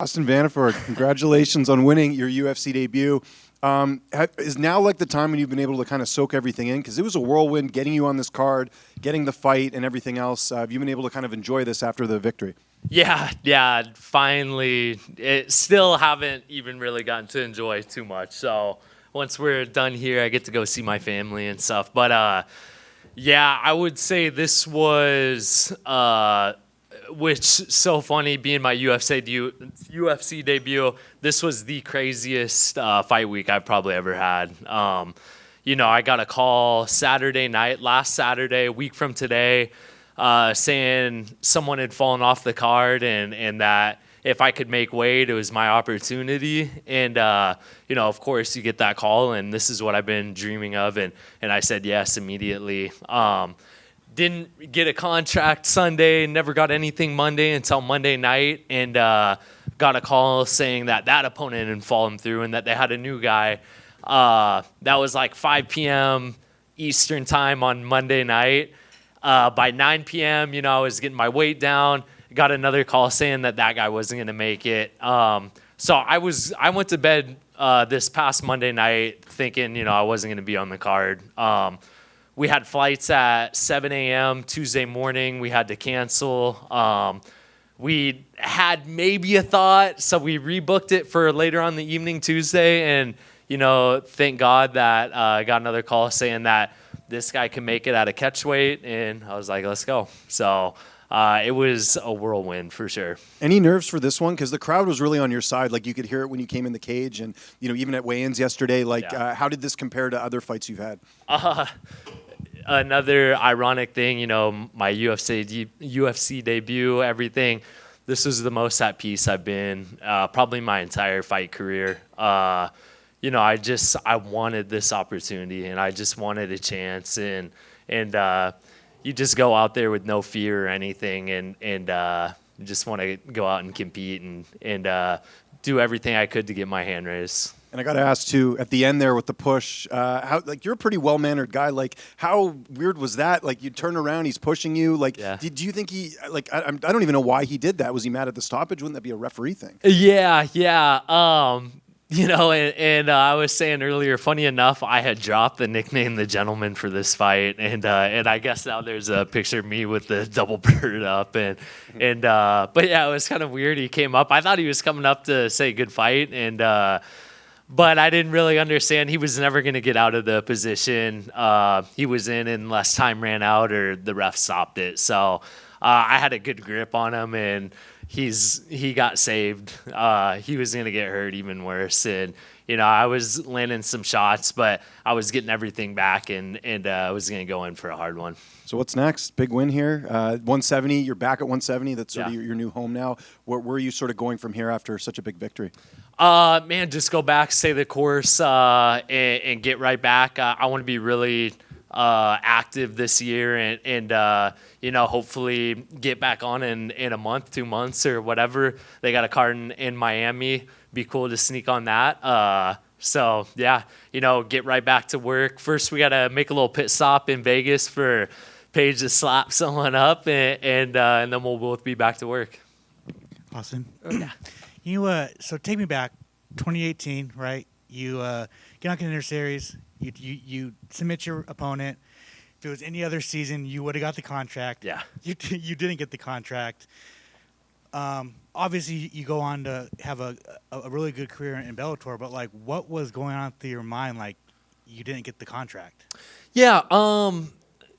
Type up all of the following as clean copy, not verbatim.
Austin Vanderford, congratulations on winning your UFC debut. Is now like the time when you've been able to kind of soak everything in? Because it was a whirlwind getting you on this card, getting the fight and everything else. Have you been able to kind of enjoy this after the victory? Yeah, finally. It still haven't even really gotten to enjoy too much. So once we're done here, I get to go see my family and stuff. But yeah, I would say this was which so funny being my UFC debut. This was the craziest fight week I've probably ever had. I got a call Saturday night, last Saturday, a week from today, saying someone had fallen off the card and that if I could make weight, it was my opportunity. And, of course, you get that call, and this is what I've been dreaming of. And I said yes immediately. Didn't get a contract Sunday, never got anything Monday until Monday night, and got a call saying that opponent had fallen through and that they had a new guy. That was like 5 p.m. Eastern time on Monday night. By 9 p.m., I was getting my weight down. Got another call saying that guy wasn't going to make it. So I went to bed this past Monday night thinking, I wasn't going to be on the card. We had flights at 7 a.m. Tuesday morning. We had to cancel. We had maybe a thought, so we rebooked it for later on the evening Tuesday. And, thank God that I got another call saying that this guy can make it at a catch weight. And I was like, let's go. So it was a whirlwind for sure. Any nerves for this one? Because the crowd was really on your side. Like, you could hear it when you came in the cage and, even at weigh-ins yesterday. Like, how did this compare to other fights you've had? Another ironic thing, my UFC debut, everything. This was the most at peace I've been probably my entire fight career. I wanted this opportunity and I just wanted a chance and you just go out there with no fear or anything and just want to go out and compete and do everything I could to get my hand raised. And I got to ask too, at the end there with the push, you're a pretty well-mannered guy. Like, how weird was that? Like, you turn around, he's pushing you. Like, do you think he? Like, I don't even know why he did that. Was he mad at the stoppage? Wouldn't that be a referee thing? Yeah. I was saying earlier, funny enough, I had dropped the nickname "the Gentleman" for this fight, and I guess now there's a picture of me with the double bird up, but yeah, it was kind of weird. He came up. I thought he was coming up to say good fight, but I didn't really understand. He was never going to get out of the position he was in unless time ran out or the ref stopped it. So I had a good grip on him, and he got saved. He was going to get hurt even worse. And, I was landing some shots, but I was getting everything back, and I was going to go in for a hard one. So what's next? Big win here. 170, you're back at 170. That's sort of your new home now. Where are you sort of going from here after such a big victory? Just go back, stay the course, and get right back. I want to be really active this year and hopefully get back on in a month, 2 months or whatever. They got a card in Miami. Be cool to sneak on that. Get right back to work. First, we got to make a little pit stop in Vegas for Paige to slap someone up, and then we'll both be back to work. Awesome. So take me back, 2018, right? You get on Contender Series. You submit your opponent. If it was any other season, you would have got the contract. Yeah. You didn't get the contract. Obviously, you go on to have a really good career in Bellator, but, like, what was going on through your mind, like, you didn't get the contract? Yeah,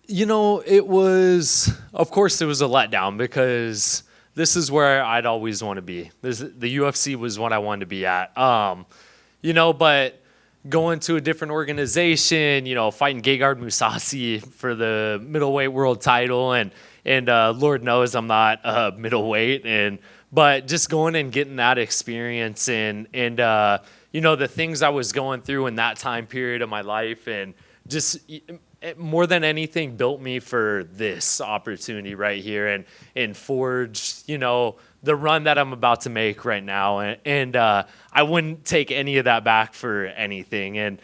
it was, of course, it was a letdown because this is where I'd always want to be. The UFC was what I wanted to be at. But going to a different organization, fighting Gegard Mousasi for the middleweight world title, and Lord knows I'm not a middleweight, but just going and getting that experience and the things I was going through in that time period of my life, and just more than anything built me for this opportunity right here and forged, the run that I'm about to make right now. And I wouldn't take any of that back for anything. And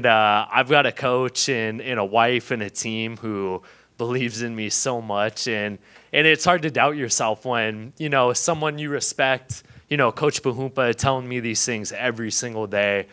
I've got a coach and a wife and a team who believes in me so much. And it's hard to doubt yourself when, someone you respect, Coach Bahumpa telling me these things every single day.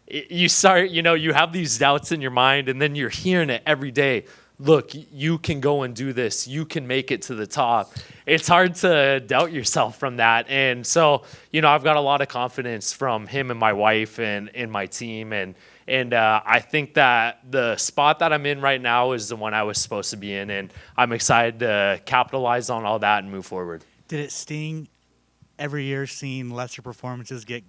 You start, you have these doubts in your mind, and then you're hearing it every day. Look, you can go and do this. You can make it to the top. It's hard to doubt yourself from that. And so, I've got a lot of confidence from him and my wife and my team. And I think that the spot that I'm in right now is the one I was supposed to be in. And I'm excited to capitalize on all that and move forward. Did it sting every year seeing lesser performances get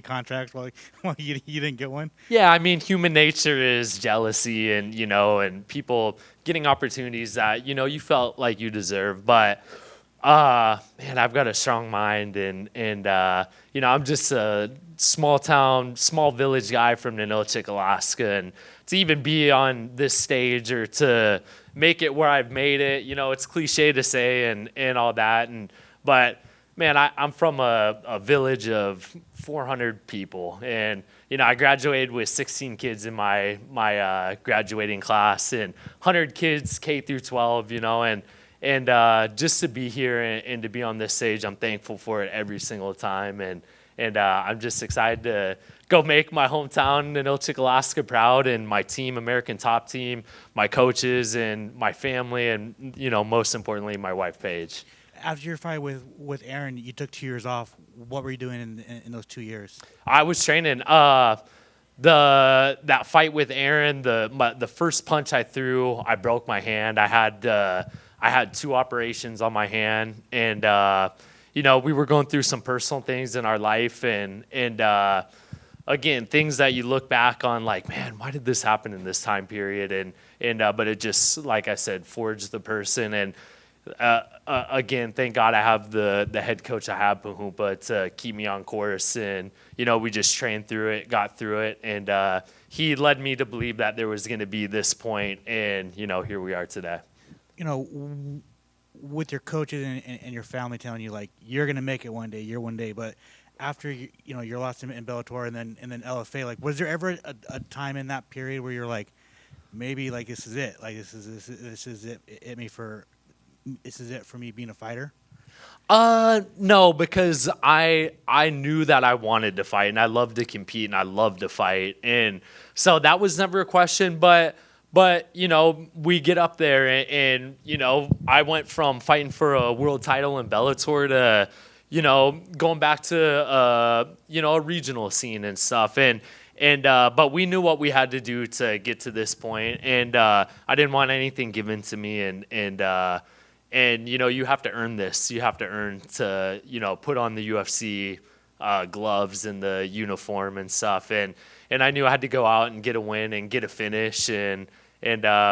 contracts while you didn't get one? Yeah, I mean, human nature is jealousy and, and people getting opportunities that, you felt like you deserve. But, man, I've got a strong mind and I'm just a small village guy from Ninilchik, Alaska. And to even be on this stage or to make it where I've made it, it's cliche to say and all that. But man, I'm from a village of 400 people, and I graduated with 16 kids in my graduating class, and 100 kids K through 12, and just to be here and to be on this stage, I'm thankful for it every single time, and I'm just excited to go make my hometown Ninilchik, Alaska proud, and my team, American Top Team, my coaches, and my family, and most importantly, my wife Paige. After your fight with Aaron, you took 2 years off. What were you doing in those 2 years? I was training. That fight with Aaron, the first punch I threw, I broke my hand. I had 2 operations on my hand, and we were going through some personal things in our life, and again, things that you look back on like, man, why did this happen in this time period? But it just, like I said, forged the person. And again, thank God I have the head coach I have, Bahumpa, to keep me on course. And, we just trained through it, got through it. And he led me to believe that there was going to be this point. And, here we are today. With your coaches and your family telling you, like, you're going to make it one day, you're one day. But after, your loss in Bellator and then LFA, like, was there ever a time in that period where you're like, maybe, like, this is it? Like, this is it for me being a fighter? No, because I knew that I wanted to fight, and I loved to compete, and I loved to fight, and so that was never a question. But we get up there, and I went from fighting for a world title in Bellator to going back to a regional scene and stuff, but we knew what we had to do to get to this point, and I didn't want anything given to me, and you have to earn this. You have to earn to put on the UFC gloves and the uniform and stuff. And I knew I had to go out and get a win and get a finish. And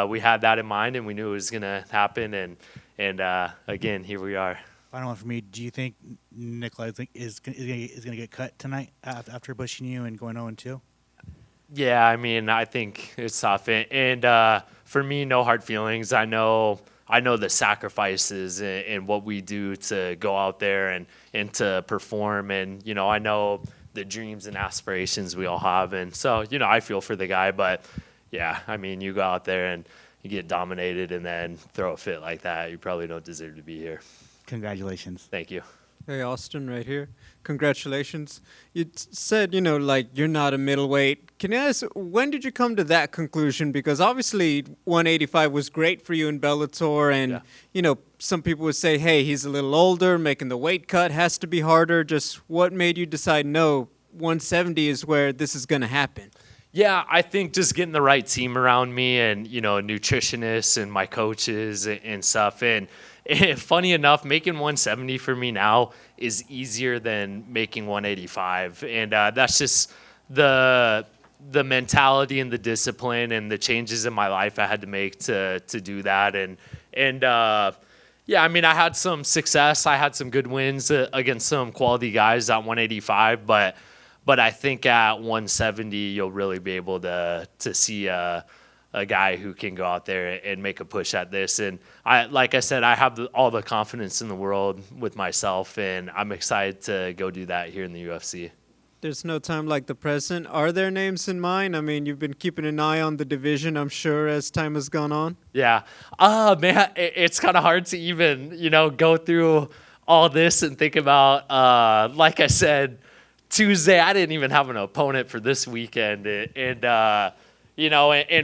we had that in mind, and we knew it was gonna happen. And again, here we are. Final one for me. Do you think Nikolai is gonna get cut tonight after bushing you and going 0-2? Yeah, I mean, I think it's tough. And for me, no hard feelings. I know the sacrifices and what we do to go out there and to perform. And, I know the dreams and aspirations we all have. And so, I feel for the guy. But, yeah, I mean, you go out there and you get dominated and then throw a fit like that. You probably don't deserve to be here. Congratulations. Thank you. Hey, Austin, right here. Congratulations. You said, like, you're not a middleweight. Can I ask, when did you come to that conclusion? Because obviously 185 was great for you in Bellator, and, some people would say, hey, he's a little older, making the weight cut has to be harder. Just what made you decide, no, 170 is where this is going to happen? Yeah, I think just getting the right team around me and, nutritionists and my coaches and stuff. And funny enough, making 170 for me now is easier than making 185. And that's just the mentality and the discipline and the changes in my life I had to make to do that. And yeah, I mean, I had some success. I had some good wins against some quality guys at 185, but I think at 170 you'll really be able to see a guy who can go out there and make a push at this. And like I said, I have all the confidence in the world with myself, and I'm excited to go do that here in the UFC. There's no time like the present. Are there names in mind? I mean, you've been keeping an eye on the division, I'm sure, as time has gone on. Yeah. Man, it's kind of hard to even, go through all this and think about, like I said, Tuesday, I didn't even have an opponent for this weekend. And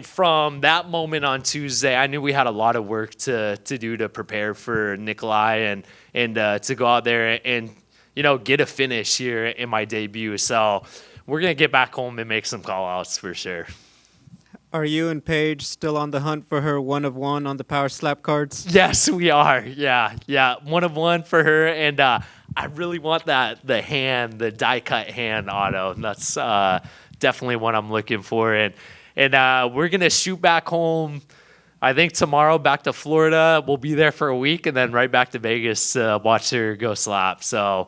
from that moment on Tuesday, I knew we had a lot of work to do to prepare for Nikolai and to go out there and, get a finish here in my debut. So we're going to get back home and make some call-outs for sure. Are you and Paige still on the hunt for her 1 of 1 on the power slap cards? Yes, we are. Yeah. 1 of 1 for her. And I really want the die cut hand auto. And that's definitely what I'm looking for. And we're going to shoot back home, I think tomorrow, back to Florida. We'll be there for a week and then right back to Vegas to watch her go slap. So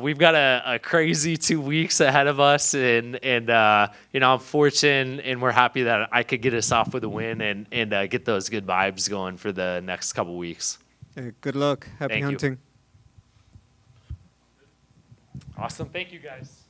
we've got a crazy 2 weeks ahead of us. And I'm fortunate and we're happy that I could get us off with a win and get those good vibes going for the next couple weeks. Good luck. Happy Thank you. hunting. Awesome. Thank you, guys.